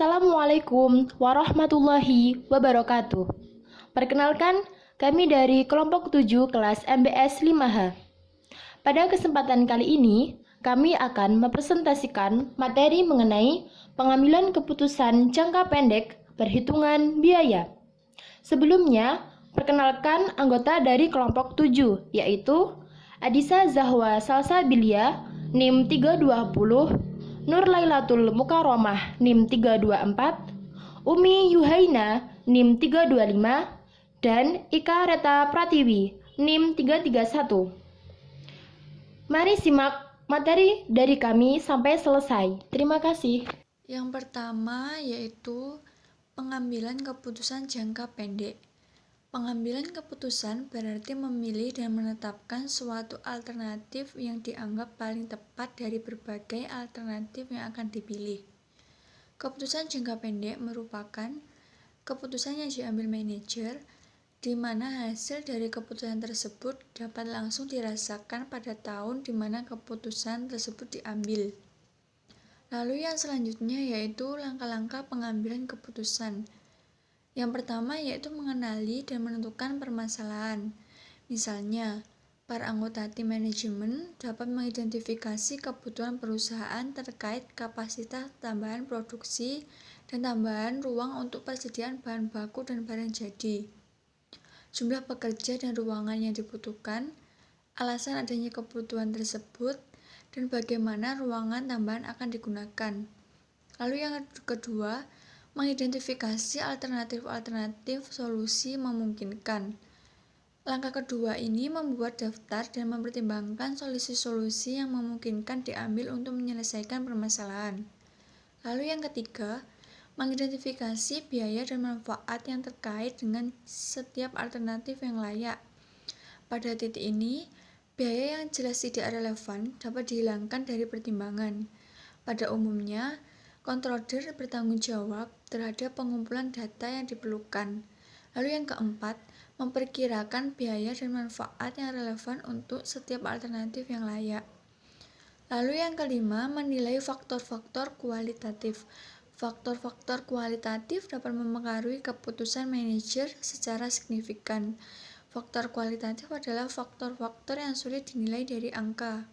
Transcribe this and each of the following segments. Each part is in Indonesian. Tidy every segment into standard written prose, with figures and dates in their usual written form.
Assalamualaikum warahmatullahi wabarakatuh. Perkenalkan, kami dari kelompok 7 kelas MBS 5H. Pada kesempatan kali ini, kami akan mempresentasikan materi mengenai pengambilan keputusan jangka pendek perhitungan biaya. Sebelumnya, perkenalkan anggota dari kelompok 7, yaitu Adisa Zahwa Salsabilia, NIM 320, Nur Lailatul Mukaromah, NIM 324, Umi Yuhaina, NIM 325, dan Ika Reta Pratiwi, NIM 331. Mari simak materi dari kami sampai selesai. Terima kasih. Yang pertama yaitu pengambilan keputusan jangka pendek. Pengambilan keputusan berarti memilih dan menetapkan suatu alternatif yang dianggap paling tepat dari berbagai alternatif yang akan dipilih. Keputusan jangka pendek merupakan keputusan yang diambil manajer, di mana hasil dari keputusan tersebut dapat langsung dirasakan pada tahun di mana keputusan tersebut diambil. Lalu yang selanjutnya yaitu langkah-langkah pengambilan keputusan. Yang pertama yaitu mengenali dan menentukan permasalahan. Misalnya, para anggota tim manajemen dapat mengidentifikasi kebutuhan perusahaan terkait kapasitas tambahan produksi dan tambahan ruang untuk persediaan bahan baku dan barang jadi, jumlah pekerja dan ruangan yang dibutuhkan, alasan adanya kebutuhan tersebut, dan bagaimana ruangan tambahan akan digunakan. Lalu yang kedua, mengidentifikasi alternatif-alternatif solusi memungkinkan. Langkah kedua ini membuat daftar dan mempertimbangkan solusi-solusi yang memungkinkan diambil untuk menyelesaikan permasalahan. Lalu yang ketiga, mengidentifikasi biaya dan manfaat yang terkait dengan setiap alternatif yang layak. Pada titik ini, biaya yang jelas tidak relevan dapat dihilangkan dari pertimbangan. Pada umumnya, controller bertanggung jawab terhadap pengumpulan data yang diperlukan. Lalu yang keempat, memperkirakan biaya dan manfaat yang relevan untuk setiap alternatif yang layak. Lalu yang kelima, menilai faktor-faktor kualitatif. Faktor-faktor kualitatif dapat mempengaruhi keputusan manajer secara signifikan. Faktor kualitatif adalah faktor-faktor yang sulit dinilai dari angka.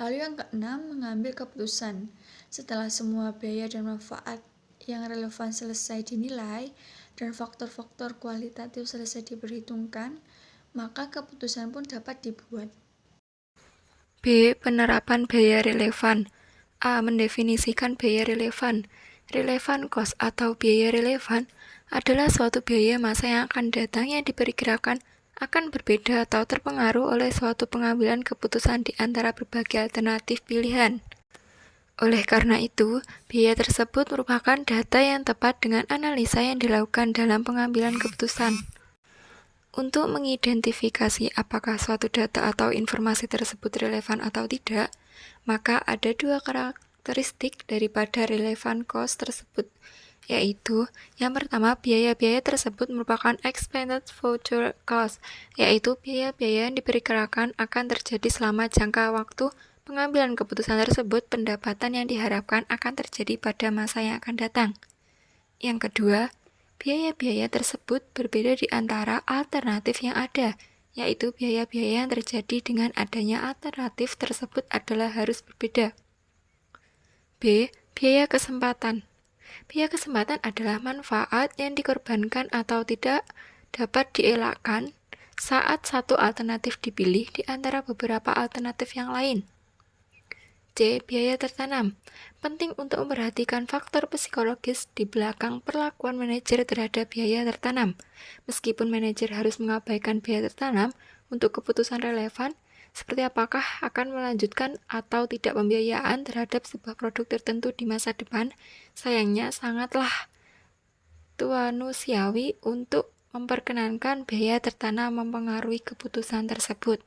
Lalu yang keenam, mengambil keputusan. Setelah semua biaya dan manfaat yang relevan selesai dinilai dan faktor-faktor kualitatif selesai diperhitungkan, maka keputusan pun dapat dibuat. B. Penerapan biaya relevan. A. Mendefinisikan biaya relevan. Relevan cost atau biaya relevan adalah suatu biaya masa yang akan datang yang diperkirakan akan berbeda atau terpengaruh oleh suatu pengambilan keputusan di antara berbagai alternatif pilihan. Oleh karena itu, biaya tersebut merupakan data yang tepat dengan analisa yang dilakukan dalam pengambilan keputusan. Untuk mengidentifikasi apakah suatu data atau informasi tersebut relevan atau tidak, maka ada dua karakteristik daripada relevan cost tersebut, yaitu yang pertama, biaya-biaya tersebut merupakan expected future cost, yaitu biaya-biaya yang diperkirakan akan terjadi selama jangka waktu pengambilan keputusan tersebut, pendapatan yang diharapkan akan terjadi pada masa yang akan datang. Yang kedua, biaya-biaya tersebut berbeda di antara alternatif yang ada, yaitu biaya-biaya yang terjadi dengan adanya alternatif tersebut adalah harus berbeda. B. Biaya kesempatan. Biaya kesempatan adalah manfaat yang dikorbankan atau tidak dapat dielakkan saat satu alternatif dipilih di antara beberapa alternatif yang lain. C. Biaya tertanam. Penting untuk memperhatikan faktor psikologis di belakang perlakuan manajer terhadap biaya tertanam. Meskipun manajer harus mengabaikan biaya tertanam untuk keputusan relevan, seperti apakah akan melanjutkan atau tidak pembiayaan terhadap sebuah produk tertentu di masa depan, sayangnya sangatlah manusiawi untuk memperkenankan biaya tertanam mempengaruhi keputusan tersebut.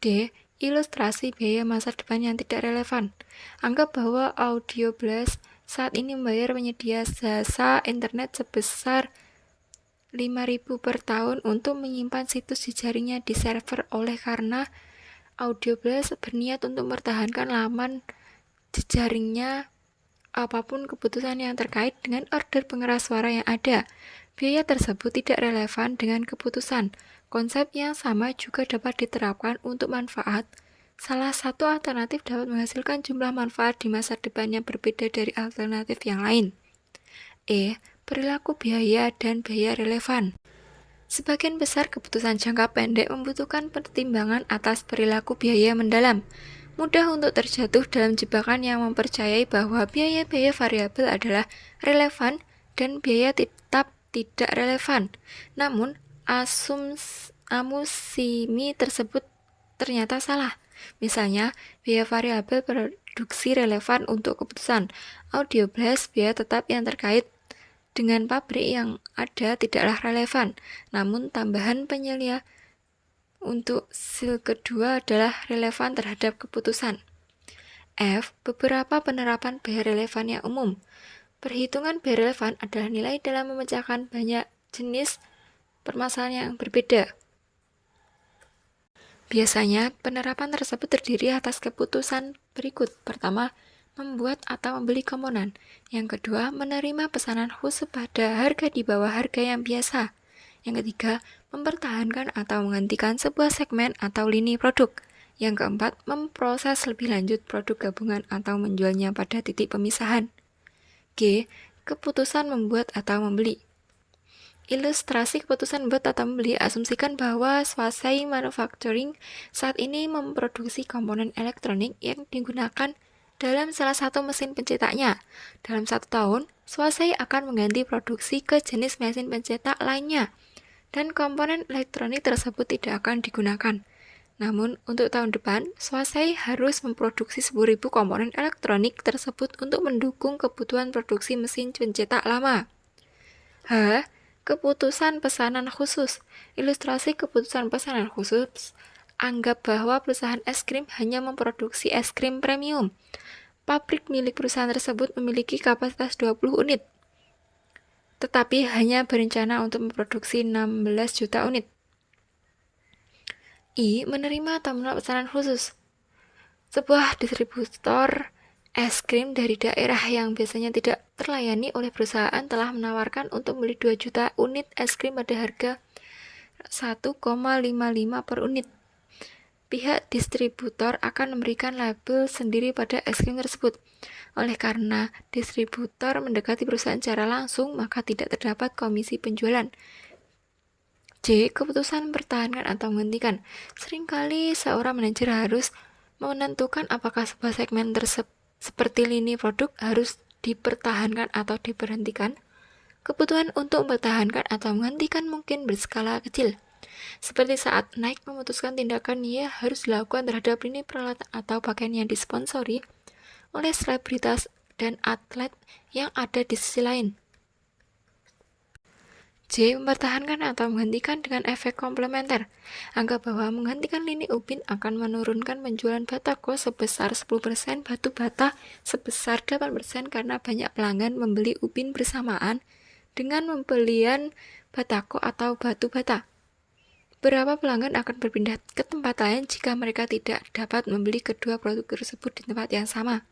D. Ilustrasi biaya masa depan yang tidak relevan. Anggap bahwa Audio Blast saat ini membayar penyedia jasa internet sebesar 5.000 per tahun untuk menyimpan situs jejaringnya di server. Oleh karena Audio Blast berniat untuk mempertahankan laman jejaringnya apapun keputusan yang terkait dengan order pengeras suara yang ada, biaya tersebut tidak relevan dengan keputusan. Konsep yang sama juga dapat diterapkan untuk manfaat. Salah satu alternatif dapat menghasilkan jumlah manfaat di masa depan yang berbeda dari alternatif yang lain. Perilaku biaya dan biaya relevan. Sebagian besar keputusan jangka pendek membutuhkan pertimbangan atas perilaku biaya mendalam. Mudah untuk terjatuh dalam jebakan yang mempercayai bahwa biaya-biaya variabel adalah relevan dan biaya tetap tidak relevan. Namun, asumsi tersebut ternyata salah. Misalnya, biaya variabel produksi relevan untuk keputusan. Audio blast biaya tetap yang terkait dengan pabrik yang ada tidaklah relevan, namun tambahan penyelia untuk sil kedua adalah relevan terhadap keputusan. Beberapa penerapan biaya relevan yang umum. Perhitungan biaya relevan adalah nilai dalam memecahkan banyak jenis permasalahan yang berbeda. Biasanya, penerapan tersebut terdiri atas keputusan berikut. Pertama, membuat atau membeli komponen. Yang kedua, menerima pesanan khusus pada harga di bawah harga yang biasa. Yang ketiga, mempertahankan atau menghentikan sebuah segmen atau lini produk. Yang keempat, memproses lebih lanjut produk gabungan atau menjualnya pada titik pemisahan. Keputusan membuat atau membeli. Ilustrasi keputusan membuat atau membeli asumsikan bahwa Swasey Manufacturing saat ini memproduksi komponen elektronik yang digunakan dalam salah satu mesin pencetaknya. Dalam 1 tahun, Swasey akan mengganti produksi ke jenis mesin pencetak lainnya, dan komponen elektronik tersebut tidak akan digunakan. Namun, untuk tahun depan, Swasey harus memproduksi 10.000 komponen elektronik tersebut untuk mendukung kebutuhan produksi mesin pencetak lama. Keputusan pesanan khusus. Ilustrasi keputusan pesanan khusus. Anggap bahwa perusahaan es krim hanya memproduksi es krim premium. Pabrik milik perusahaan tersebut memiliki kapasitas 20 unit, tetapi hanya berencana untuk memproduksi 16 juta unit. Menerima atau menolak pesanan khusus. Sebuah distributor es krim dari daerah yang biasanya tidak terlayani oleh perusahaan telah menawarkan untuk membeli 2 juta unit es krim pada harga 1,55 per unit. Pihak distributor akan memberikan label sendiri pada es krim tersebut. Oleh karena distributor mendekati perusahaan secara langsung, maka tidak terdapat komisi penjualan. Keputusan mempertahankan atau menghentikan. Seringkali seorang manajer harus menentukan apakah sebuah segmen seperti lini produk harus dipertahankan atau diberhentikan. Kebutuhan untuk mempertahankan atau menghentikan mungkin berskala kecil. Seperti saat Nike memutuskan tindakan yang harus dilakukan terhadap lini peralatan atau pakaian yang disponsori oleh selebritas dan atlet yang ada di sisi lain. Mempertahankan atau menghentikan dengan efek komplementer. Anggap bahwa menghentikan lini Upin akan menurunkan penjualan batako sebesar 10%, batu bata sebesar 8% karena banyak pelanggan membeli Upin bersamaan dengan pembelian batako atau batu bata. Beberapa pelanggan akan berpindah ke tempat lain jika mereka tidak dapat membeli kedua produk tersebut di tempat yang sama.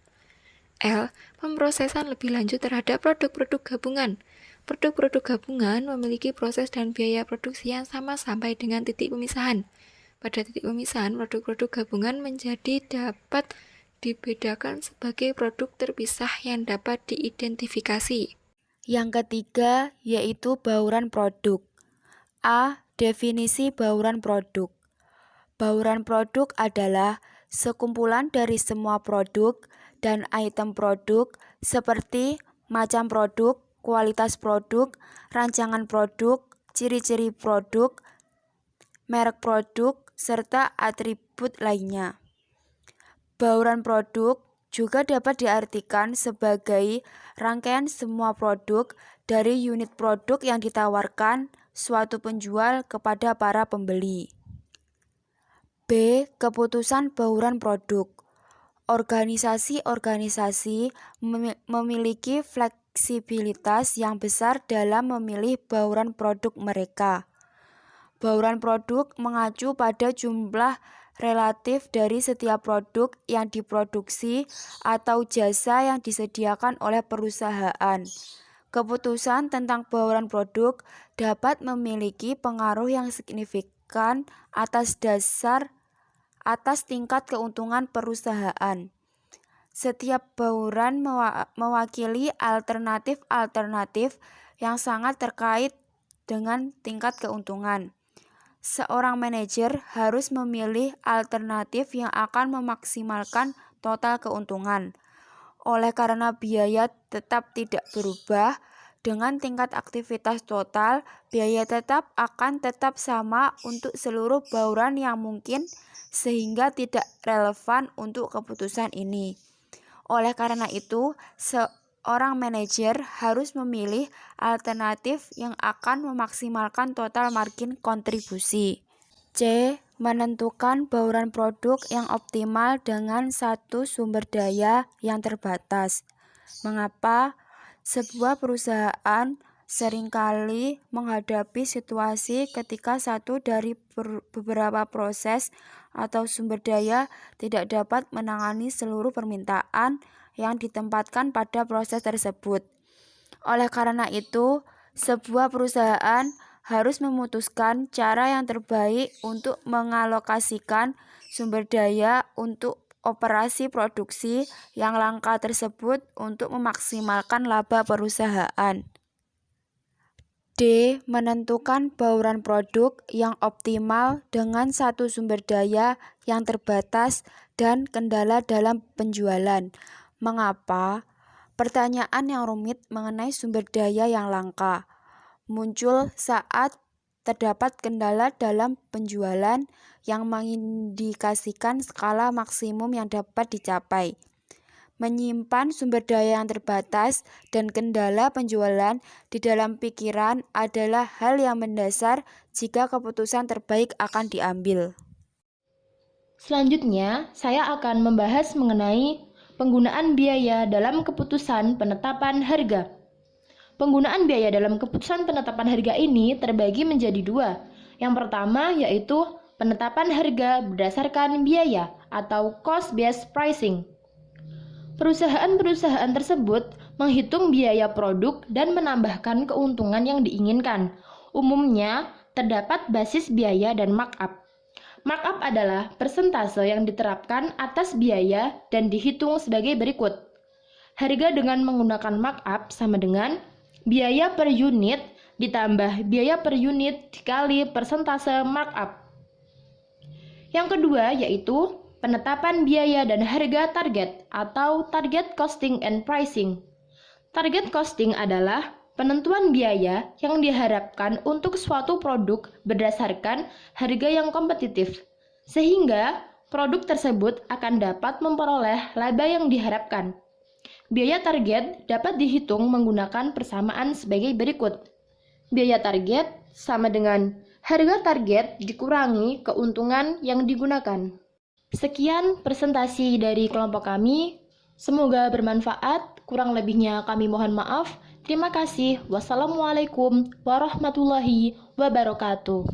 Pemrosesan lebih lanjut terhadap produk-produk gabungan. Produk-produk gabungan memiliki proses dan biaya produksi yang sama sampai dengan titik pemisahan. Pada titik pemisahan, produk-produk gabungan menjadi dapat dibedakan sebagai produk terpisah yang dapat diidentifikasi. Yang ketiga yaitu bauran produk. Definisi bauran produk. Bauran produk adalah sekumpulan dari semua produk dan item produk seperti macam produk, kualitas produk, rancangan produk, ciri-ciri produk, merek produk, serta atribut lainnya. Bauran produk juga dapat diartikan sebagai rangkaian semua produk dari unit produk yang ditawarkan suatu penjual kepada para pembeli. Keputusan bauran produk. Organisasi-organisasi memiliki fleksibilitas yang besar dalam memilih bauran produk mereka. Bauran produk mengacu pada jumlah relatif dari setiap produk yang diproduksi atau jasa yang disediakan oleh perusahaan. Keputusan tentang bauran produk dapat memiliki pengaruh yang signifikan atas tingkat keuntungan perusahaan. Setiap bauran mewakili alternatif-alternatif yang sangat terkait dengan tingkat keuntungan. Seorang manajer harus memilih alternatif yang akan memaksimalkan total keuntungan. Oleh karena biaya tetap tidak berubah, dengan tingkat aktivitas total, biaya akan tetap sama untuk seluruh bauran yang mungkin, sehingga tidak relevan untuk keputusan ini. Oleh karena itu, seorang manajer harus memilih alternatif yang akan memaksimalkan total margin kontribusi. C. Menentukan bauran produk yang optimal dengan satu sumber daya yang terbatas. Mengapa? Sebuah perusahaan seringkali menghadapi situasi ketika satu dari beberapa proses atau sumber daya tidak dapat menangani seluruh permintaan yang ditempatkan pada proses tersebut. Oleh karena itu, sebuah perusahaan harus memutuskan cara yang terbaik untuk mengalokasikan sumber daya untuk operasi produksi yang langka tersebut untuk memaksimalkan laba perusahaan. D. Menentukan bauran produk yang optimal dengan satu sumber daya yang terbatas dan kendala dalam penjualan. Mengapa? Pertanyaan yang rumit mengenai sumber daya yang langka muncul saat terdapat kendala dalam penjualan yang mengindikasikan skala maksimum yang dapat dicapai. Menyimpan sumber daya yang terbatas dan kendala penjualan di dalam pikiran adalah hal yang mendasar jika keputusan terbaik akan diambil. Selanjutnya, saya akan membahas mengenai penggunaan biaya dalam keputusan penetapan harga. Penggunaan biaya dalam keputusan penetapan harga ini terbagi menjadi dua. Yang pertama yaitu penetapan harga berdasarkan biaya atau cost-based pricing. Perusahaan-perusahaan tersebut menghitung biaya produk dan menambahkan keuntungan yang diinginkan. Umumnya, terdapat basis biaya dan markup. Markup adalah persentase yang diterapkan atas biaya dan dihitung sebagai berikut. Harga dengan menggunakan markup sama dengan biaya per unit ditambah biaya per unit dikali persentase markup. Yang kedua yaitu penetapan biaya dan harga target atau target costing and pricing. Target costing adalah penentuan biaya yang diharapkan untuk suatu produk berdasarkan harga yang kompetitif, sehingga produk tersebut akan dapat memperoleh laba yang diharapkan. Biaya target dapat dihitung menggunakan persamaan sebagai berikut. Biaya target sama dengan harga target dikurangi keuntungan yang digunakan. Sekian presentasi dari kelompok kami. Semoga bermanfaat. Kurang lebihnya kami mohon maaf. Terima kasih. Wassalamualaikum warahmatullahi wabarakatuh.